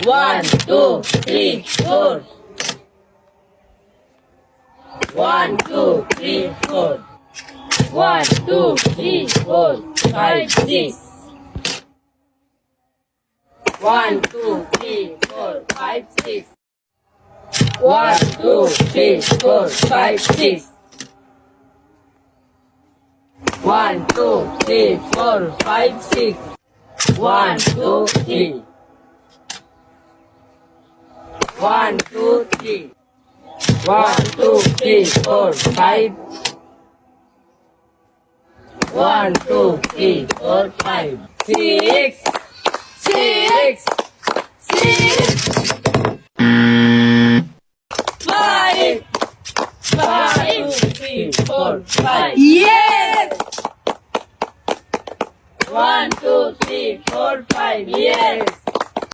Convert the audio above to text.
1, 2, 3, 4. 1, 2, 3, 4. 1, 2, 3, 4, 5, 6. 1, 2, 3, 4, 5, 6. 1, 2, 3, 4, 5, 6. 1, 2, 3, 4, 5, 6. 1, 2, 3. 1, 2, 3. 1, 2, 3, 4, 5. 1, 2, 3, 4, 5. 6. 6. 6. 5. 5, 2, 3, 4, 5. Yes! 1, 2, 3, 4, 5. Yes!